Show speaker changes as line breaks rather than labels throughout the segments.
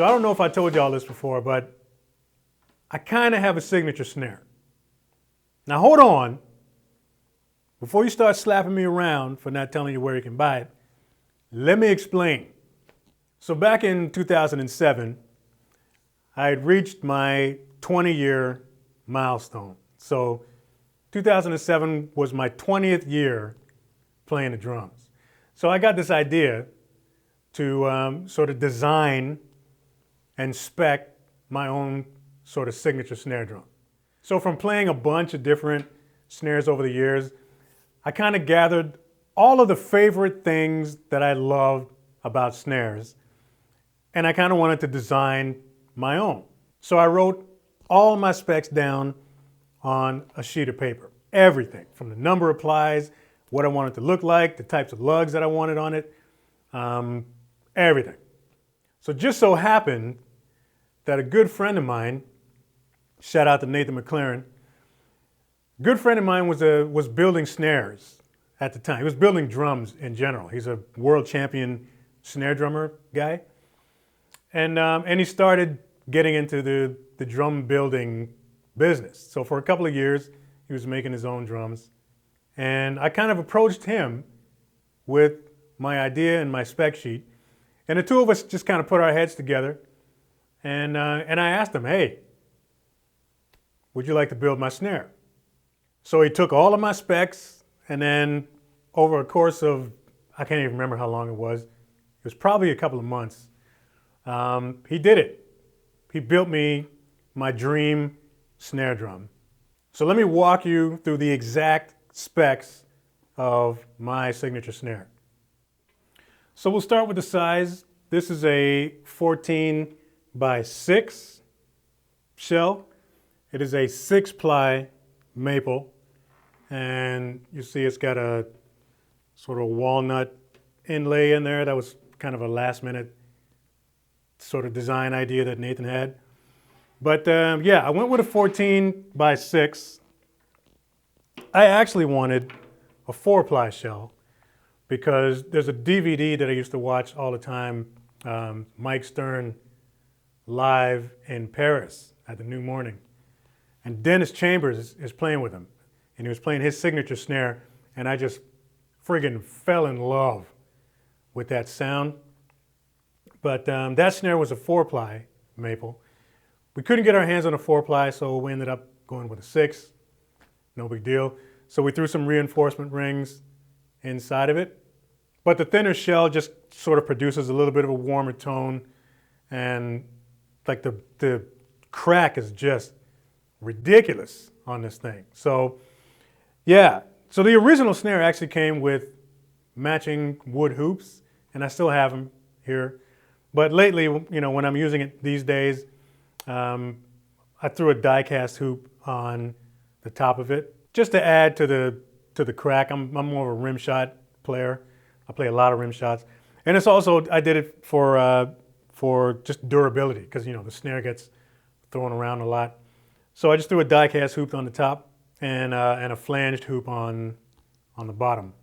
So I don't know if I told y'all this before, but I kind of have a signature snare. Now hold on. Before you start slapping me around for not telling you where you can buy it, let me explain. So back in 2007, I had reached my 20-year milestone. So 2007 was my 20th year playing the drums. So I got this idea to sort of design and spec my own sort of signature snare drum. So from playing a bunch of different snares over the years, I kind of gathered all of the favorite things that I loved about snares, and I kind of wanted to design my own. So I wrote all of my specs down on a sheet of paper. Everything, from the number of plies, what I wanted to look like, the types of lugs that I wanted on it, everything. So just so happened that a good friend of mine, shout out to Nathan McLaren, good friend of mine was building snares at the time. He was building drums in general. He's a world champion snare drummer guy. And he started getting into the drum building business. So for a couple of years, he was making his own drums. And I kind of approached him with my idea and my spec sheet. And the two of us just kind of put our heads together. And I asked him, hey, would you like to build my snare? So he took all of my specs, and then over a course of, I can't even remember how long it was probably a couple of months, he did it. He built me my dream snare drum. So let me walk you through the exact specs of my signature snare. So we'll start with the size. This is a 14 by 6 shell. It is a 6-ply maple, and you see it's got a sort of walnut inlay in there. That was kind of a last-minute sort of design idea that Nathan had. But yeah, I went with a 14 by 6. I actually wanted a 4-ply shell because there's a DVD that I used to watch all the time, Mike Stern live in Paris at the New Morning. And Dennis Chambers is playing with him. And he was playing his signature snare, and I just friggin' fell in love with that sound. But that snare was a 4-ply maple. We couldn't get our hands on a 4-ply, so we ended up going with a 6. No big deal. So we threw some reinforcement rings inside of it. But the thinner shell just sort of produces a little bit of a warmer tone, and like the crack is just ridiculous on this thing. So yeah, so the original snare actually came with matching wood hoops, and I still have them here. But lately, you know, when I'm using it these days, I threw a die-cast hoop on the top of it just to add to the crack. I'm more of a rim shot player. I play a lot of rim shots, and it's also, I did it for just durability, because you know the snare gets thrown around a lot. So I just threw a die-cast hoop on the top and a flanged hoop on the bottom.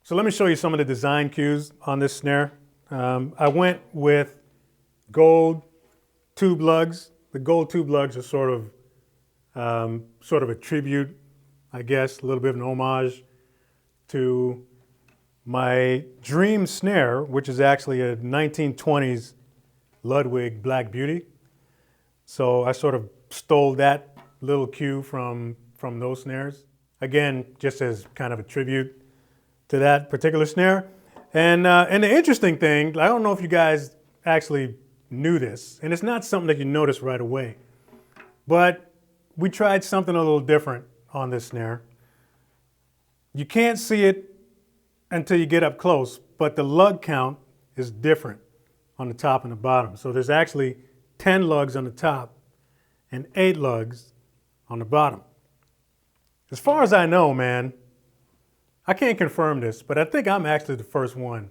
So let me show you some of the design cues on this snare. I went with gold tube lugs. The gold tube lugs are sort of a tribute, I guess, a little bit of an homage to my dream snare, which is actually a 1920s Ludwig Black Beauty. So I sort of stole that little cue from those snares. Again, just as kind of a tribute to that particular snare. And the interesting thing, I don't know if you guys actually knew this, and it's not something that you notice right away, but we tried something a little different on this snare. You can't see it until you get up close, but the lug count is different on the top and the bottom. So there's actually 10 lugs on the top and 8 lugs on the bottom. As far as I know, man, I can't confirm this, but I think I'm actually the first one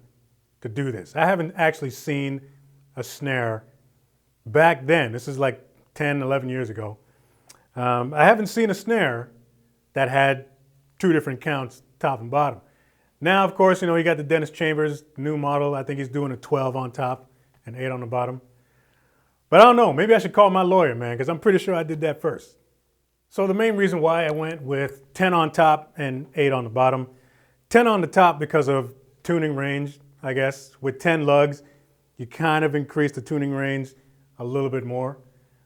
to do this. I haven't actually seen a snare back then. This is like 10, 11 years ago. I haven't seen a snare that had 2 different counts, top and bottom. Now, of course, you know, you got the Dennis Chambers new model. I think he's doing a 12 on top and 8 on the bottom. But I don't know, maybe I should call my lawyer, man, because I'm pretty sure I did that first. So the main reason why I went with 10 on top and 8 on the bottom. 10 on the top because of tuning range, I guess. With 10 lugs, you kind of increase the tuning range a little bit more,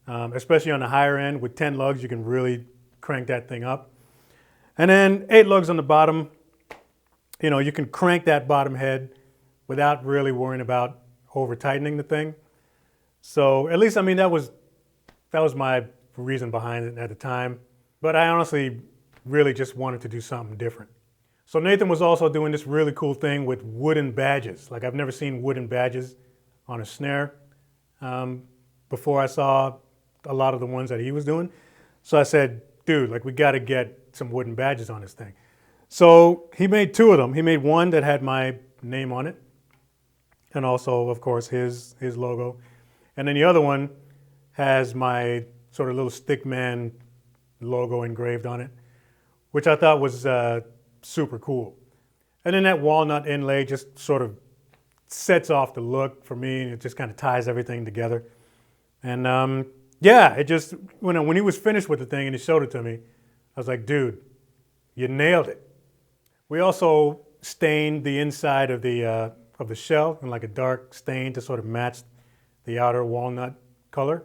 especially on the higher end. With 10 lugs, you can really crank that thing up. And then 8 lugs on the bottom, you can crank that bottom head without really worrying about over tightening the thing. So at least, that was my reason behind it at the time. But I honestly really just wanted to do something different. So Nathan was also doing this really cool thing with wooden badges. Like, I've never seen wooden badges on a snare before I saw a lot of the ones that he was doing. So I said, dude, like, we got to get some wooden badges on this thing. So he made 2 of them. He made one that had my name on it, and also, of course, his logo. And then the other one has my sort of little stickman logo engraved on it, which I thought was super cool. And then that walnut inlay just sort of sets off the look for me, and it just kind of ties everything together. And yeah, it just, when he was finished with the thing and he showed it to me, I was like, dude, you nailed it. We also stained the inside of the shell in like a dark stain to sort of match the outer walnut color.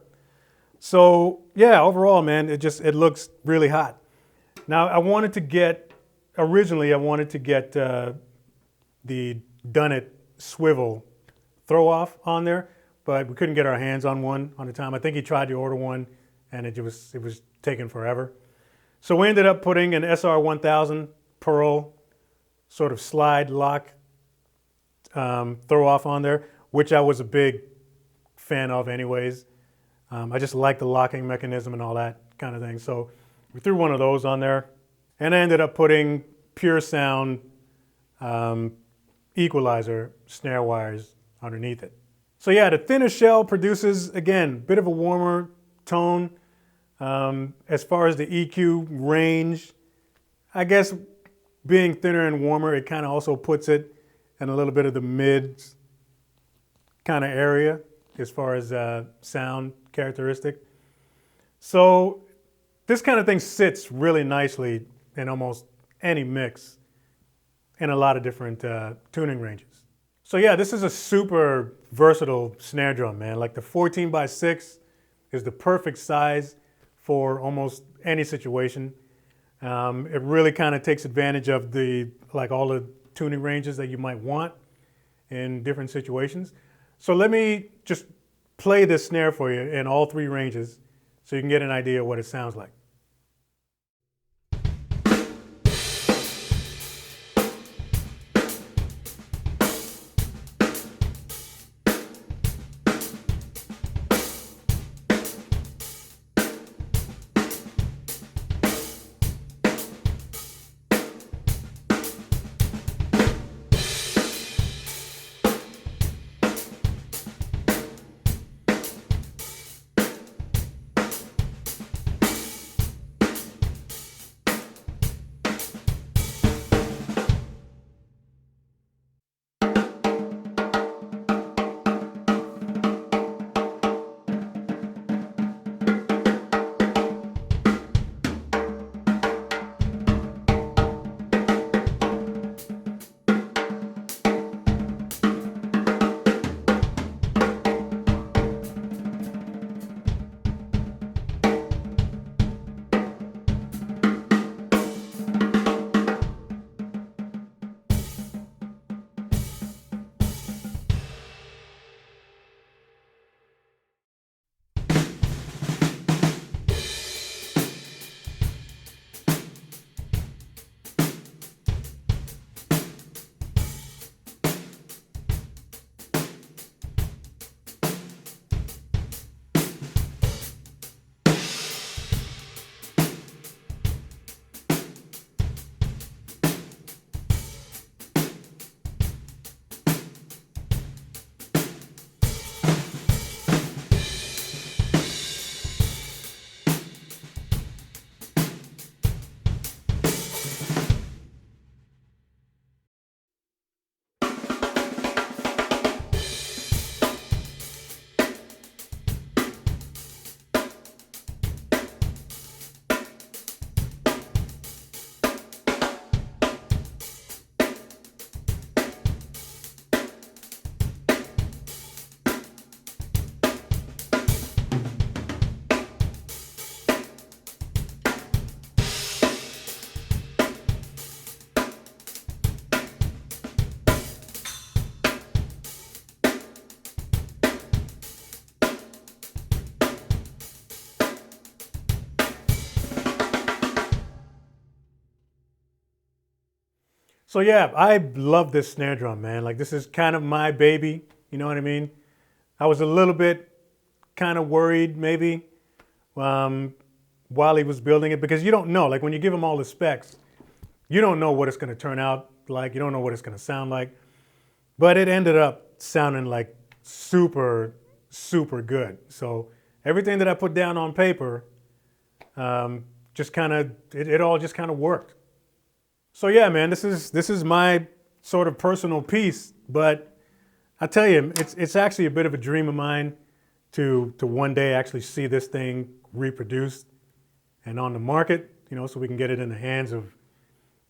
So yeah, overall, man, it looks really hot. Now originally I wanted to get the Dunnett swivel throw off on there, but we couldn't get our hands on one on the time. I think he tried to order one and it was taking forever. So we ended up putting an SR1000 Pearl sort of slide lock throw off on there, which I was a big fan of anyways. I just like the locking mechanism and all that kind of thing. So we threw one of those on there, and I ended up putting Pure Sound equalizer snare wires underneath it. So yeah, the thinner shell produces, again, a bit of a warmer tone. As far as the EQ range, I guess being thinner and warmer, it kind of also puts it in a little bit of the mid kind of area as far as sound characteristic. So this kind of thing sits really nicely in almost any mix in a lot of different tuning ranges. So yeah, this is a super versatile snare drum, man. Like, the 14x6 is the perfect size for almost any situation. It really kind of takes advantage of all the tuning ranges that you might want in different situations. So let me just play this snare for you in all 3 ranges so you can get an idea of what it sounds like. So yeah, I love this snare drum, man. Like this is kind of my baby, you know what I mean? I was a little bit kind of worried maybe while he was building it, because you don't know, like when you give him all the specs, you don't know what it's gonna turn out like, you don't know what it's gonna sound like. But it ended up sounding like super, super good. So everything that I put down on paper, just kind of, it all just kind of worked. So yeah, man, this is my sort of personal piece, but I tell you, it's actually a bit of a dream of mine to one day actually see this thing reproduced and on the market, you know, so we can get it in the hands of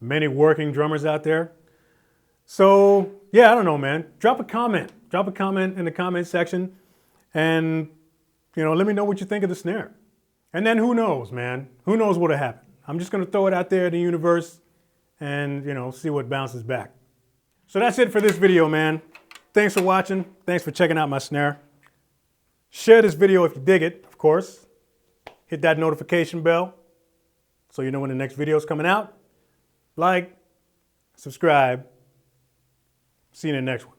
many working drummers out there. So yeah, I don't know, man. Drop a comment in the comment section, and you know, let me know what you think of the snare. And then who knows, man? Who knows what'll happen? I'm just gonna throw it out there in the universe and, you know, see what bounces back. So that's it for this video, man. Thanks for watching. Thanks for checking out my snare. Share this video if you dig it, of course. Hit that notification bell so you know when the next video is coming out. Like, subscribe. See you in the next one.